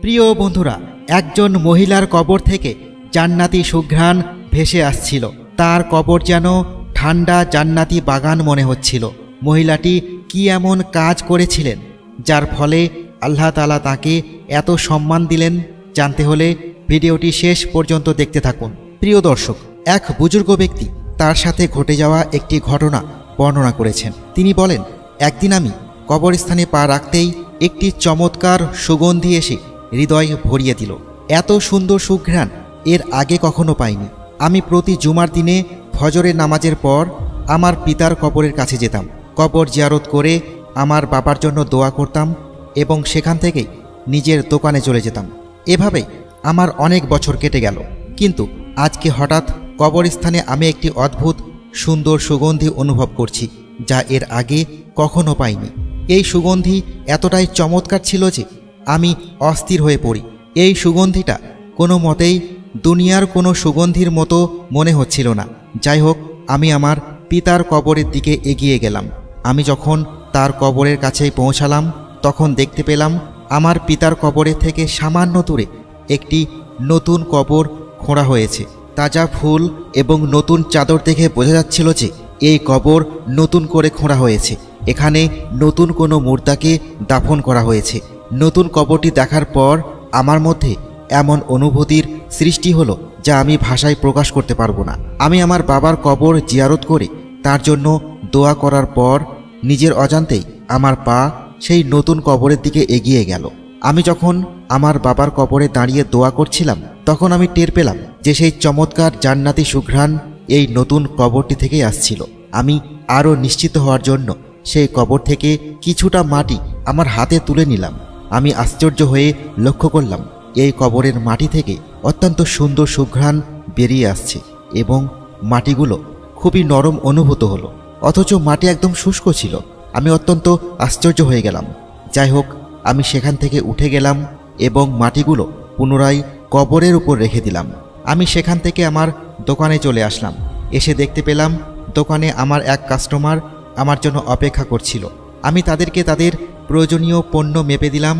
প্রিয় বন্ধুরা, একজন মহিলার কবর থেকে জান্নাতি সুঘ্রাণ ভেসে আসছিল। তার কবর যেন ঠান্ডা জান্নাতি বাগান মনে হচ্ছিল। মহিলাটি কি এমন কাজ করেছিলেন যার ফলে আল্লাহ তাআলা তাকে এত সম্মান দিলেন? জানতে হলে ভিডিওটি শেষ পর্যন্ত দেখতে থাকুন। প্রিয় দর্শক, এক বুজুর্গ ব্যক্তি তার সাথে ঘটে যাওয়া একটি ঘটনা বর্ণনা করেছেন। তিনি বলেন, একদিন আমি কবরস্থানে পা রাখতেই একটি চমৎকার সুগন্ধি এসে হৃদয় ভরিয়ে দিল। এত সুন্দর সুঘ্রাণ এর আগে কখনো পাইনি। আমি প্রতি জুমার দিনে ফজরের নামাজের পর আমার পিতার কবরের কাছে যেতাম। কবর জিয়ারত করে আমার বাবার জন্য দোয়া করতাম এবং সেখান থেকেই নিজের দোকানে চলে যেতাম। এভাবেই আমার অনেক বছর কেটে গেল। কিন্তু আজকে হঠাৎ কবরস্থানে আমি একটি অদ্ভুত সুন্দর সুগন্ধি অনুভব করছি, যা এর আগে কখনো পাইনি। এই সুগন্ধি এতটাই চমৎকার ছিল যে আমি অস্থির হয়ে পড়ি। এই সুগন্ধিটা কোনো মতেই দুনিয়ার কোনো সুগন্ধির মতো মনে হচ্ছিল না। যাই হোক, আমি আমার পিতার কবরের দিকে এগিয়ে গেলাম। আমি যখন তার কবরের কাছেই পৌঁছালাম, তখন দেখতে পেলাম আমার পিতার কবরের থেকে সামান্য দূরে একটি নতুন কবর খোঁড়া হয়েছে। তাজা ফুল এবং নতুন চাদর দেখে বোঝা যাচ্ছিল যে এই কবর নতুন করে খোঁড়া হয়েছে। এখানে নতুন কোনো মুর্দাকে দাফন করা হয়েছে। নতুন কবরটি দেখার পর আমার মধ্যে এমন অনুভূতির সৃষ্টি হলো যা আমি ভাষায় প্রকাশ করতে পারবো না। আমি আমার বাবার কবর জিয়ারত করে তার জন্য দোয়া করার পর নিজের অজান্তেই আমার পা সেই নতুন কবরের দিকে এগিয়ে গেল। আমি যখন আমার বাবার কবরে দাঁড়িয়ে দোয়া করছিলাম, তখন আমি টের পেলাম যে সেই চমৎকার জান্নাতি সুঘ্রাণ এই নতুন কবরটি থেকেই আসছিল। আমি আরও নিশ্চিত হওয়ার জন্য সেই কবর থেকে কিছুটা মাটি আমার হাতে তুলে নিলাম। আমি আশ্চর্য হয়ে লক্ষ্য করলাম এই কবরের মাটি থেকে অত্যন্ত সুন্দর সুঘ্রাণ বেরিয়ে আসছে এবং মাটিগুলো খুবই নরম অনুভূত হলো, অথচ মাটি একদম শুষ্ক ছিল। আমি অত্যন্ত আশ্চর্য হয়ে গেলাম। যাই হোক, আমি সেখান থেকে উঠে গেলাম এবং মাটিগুলো পুনরায় কবরের উপর রেখে দিলাম। আমি সেখান থেকে আমার দোকানে চলে আসলাম। এসে দেখতে পেলাম দোকানে আমার এক কাস্টমার আমার জন্য অপেক্ষা করছিল। আমি তাদেরকে তাদের প্রয়োজনীয় পণ্য মেপে দিলাম।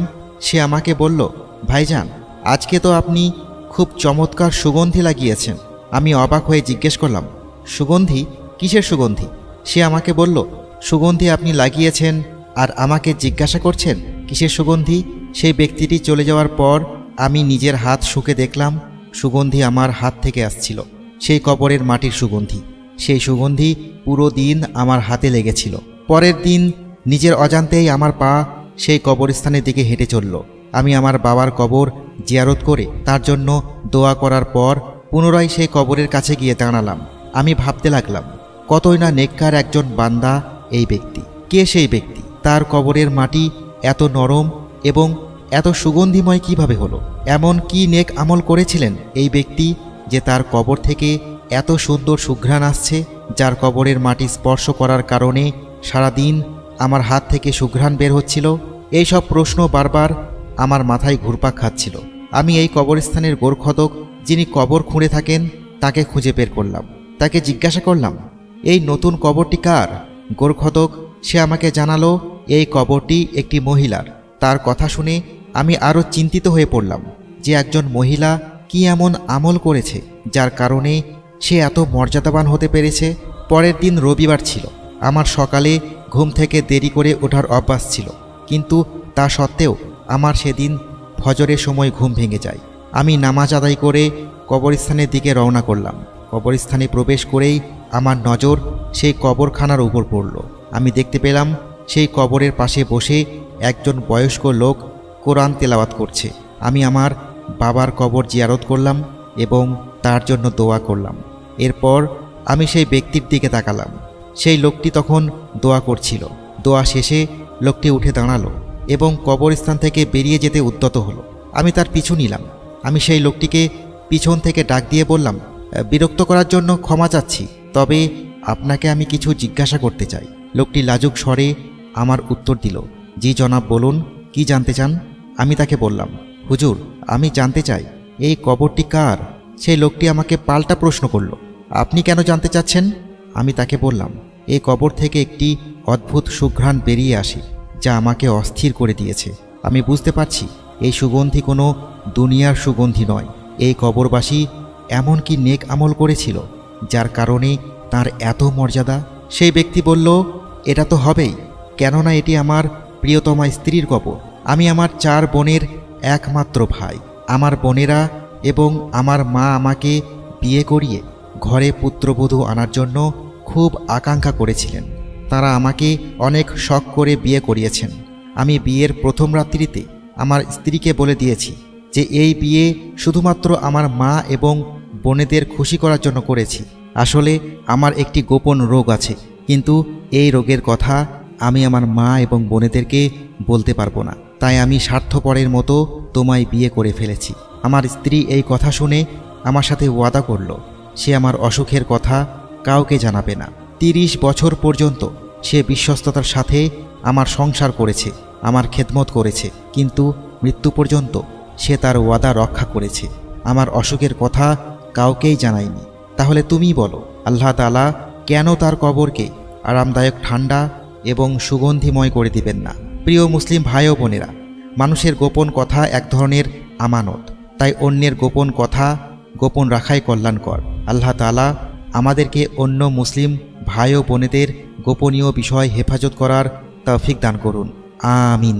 সে আমাকে বলল, ভাইজান, আজকে তো আপনি খুব চমৎকার সুগন্ধি লাগিয়েছেন। আমি অবাক হয়ে জিজ্ঞেস করলাম, সুগন্ধি? কিসের সুগন্ধি? সে আমাকে বলল, সুগন্ধি আপনি লাগিয়েছেন আর আমাকে জিজ্ঞাসা করছেন কিসের সুগন্ধি? সেই ব্যক্তিটি চলে যাওয়ার পর আমি নিজের হাত শুঁকে দেখলাম সুগন্ধি আমার হাত থেকে আসছিল। সেই কবরের মাটির সুগন্ধি। সেই সুগন্ধি পুরো দিন আমার হাতে লেগেছিল। পরের দিন নিজের অজান্তেই আমার পা সেই কবরস্থানের দিকে হেঁটে চলল। আমি আমার বাবার কবর জিয়ারত করে তার জন্য দোয়া করার পর পুনরায় সেই কবরের কাছে গিয়ে দাঁড়ালাম। আমি ভাবতে লাগলাম, কতই না নেককার একজন বান্দা এই ব্যক্তি। কে সেই ব্যক্তি? তার কবরের মাটি এত নরম এবং এত সুগন্ধিময় কিভাবে হলো? এমন কি নেক আমল করেছিলেন এই ব্যক্তি যে তার কবর থেকে এত সুন্দর সুঘ্রাণ আসছে, যার কবরের মাটি স্পর্শ করার কারণে সারাদিন আমার হাত থেকে সুঘ্রাণ বের হচ্ছিল? এই সব প্রশ্ন বারবার আমার মাথায় ঘুরপাক খাচ্ছিল। আমি এই কবরস্থানের গোরখদক, যিনি কবর খুঁড়ে থাকেন, তাকে খুঁজে বের করলাম। তাকে জিজ্ঞাসা করলাম, এই নতুন কবরটি কার? গোরখদক সে আমাকে জানালো এই কবরটি একটি মহিলার। তার কথা শুনে আমি আরও চিন্তিত হয়ে পড়লাম যে একজন মহিলা কি এমন আমল করেছে যার কারণে সে এত মর্যাদাবান হতে পেরেছে। পরের দিন রবিবার ছিল। আমার সকালে ঘুম থেকে দেরি করে ওঠার অভ্যাস ছিল, কিন্তু তা সত্ত্বেও আমার সেদিন ফজরের সময় ঘুম ভেঙে যায়। আমি নামাজ আদায় করে কবরস্থানের দিকে রওনা করলাম। কবরস্থানে প্রবেশ করেই আমার নজর সেই কবরখানার উপর পড়ল। আমি দেখতে পেলাম সেই কবরের পাশে বসে একজন বয়স্ক লোক কোরআন তেলাওয়াত করছে। আমি আমার বাবার কবর জিয়ারত করলাম এবং তার জন্য দোয়া করলাম। এরপর আমি সেই ব্যক্তির দিকে তাকালাম। সেই লোকটি তখন দোয়া করছিল। দোয়া শেষে লোকটি উঠে দাঁড়ালো এবং কবরস্থান থেকে বেরিয়ে যেতে উদ্যত হলো। আমি তার পিছু নিলাম। আমি সেই লোকটিকে পিছন থেকে ডাক দিয়ে বললাম, বিরক্ত করার জন্য ক্ষমা চাচ্ছি, তবে আপনাকে আমি কিছু জিজ্ঞাসা করতে চাই। লোকটি লাজুক স্বরে আমার উত্তর দিল, জি জনাব, বলুন, কি জানতে চান? আমি তাকে বললাম, হুজুর, আমি জানতে চাই এই কবরটি কার? সেই লোকটি আমাকে পাল্টা প্রশ্ন করল, আপনি কেন জানতে চাচ্ছেন? আমি তাকে বললাম, এই কবর থেকে একটি অদ্ভুত সুঘ্রাণ বেরিয়ে আসে যা আমাকে অস্থির করে দিয়েছে। আমি বুঝতে পারছি এই সুগন্ধি কোনো দুনিয়ার সুগন্ধি নয়। এই কবরবাসী এমন কি নেক আমল করেছিল যার কারণে তার এত মর্যাদা? সেই ব্যক্তি বলল, এটা তো হবেই, কেননা এটি আমার প্রিয়তমা স্ত্রীর কবর। আমি আমার 4 বোনের একমাত্র ভাই। আমার বোনেরা এবং আমার মা আমাকে বিয়ে করিয়ে ঘরে পুত্রবধূ আনার জন্য খুব আকাঙ্ক্ষা করেছিলেন। তারা আমাকে অনেক শখ করে বিয়ে করিয়েছেন। আমি বিয়ের প্রথম রাত্রিতে আমার স্ত্রীকে বলে দিয়েছি যে এই বিয়ে শুধুমাত্র আমার মা এবং বোনেদের খুশি করার জন্য করেছি। আসলে আমার একটি গোপন রোগ আছে, কিন্তু এই রোগের কথা আমি আমার মা এবং বোনেদেরকে বলতে পারবো না। তাই আমি স্বার্থপরের মতো তোমায় বিয়ে করে ফেলেছি। আমার স্ত্রী এই কথা শুনে আমার সাথে ওয়াদা করল সে আমার অসুখের কথা কাউকে জানাবে না। 30 বছর পর্যন্ত সে বিশ্বস্ততার সাথে আমার সংসার করেছে, আমার খেদমত করেছে, কিন্তু মৃত্যু পর্যন্ত সে তার ওয়াদা রক্ষা করেছে। আমার অসুখের কথা কাউকেই জানায়নি। তাহলে তুমি বলো, আল্লাহ তাআলা কেন তার কবরকে আরামদায়ক, ঠান্ডা এবং সুগন্ধিময় করে দিবেন না? প্রিয় মুসলিম ভাই ও বোনেরা, মানুষের গোপন কথা এক ধরনের আমানত, তাই অন্যের গোপন কথা গোপন রাখাই কল্যাণকর। আল্লাহ তাআলা আমাদেরকে অন্য মুসলিম ভাই ও বোনেদের গোপনীয় বিষয় হেফাজত করার তৌফিক দান করুন। আমিন।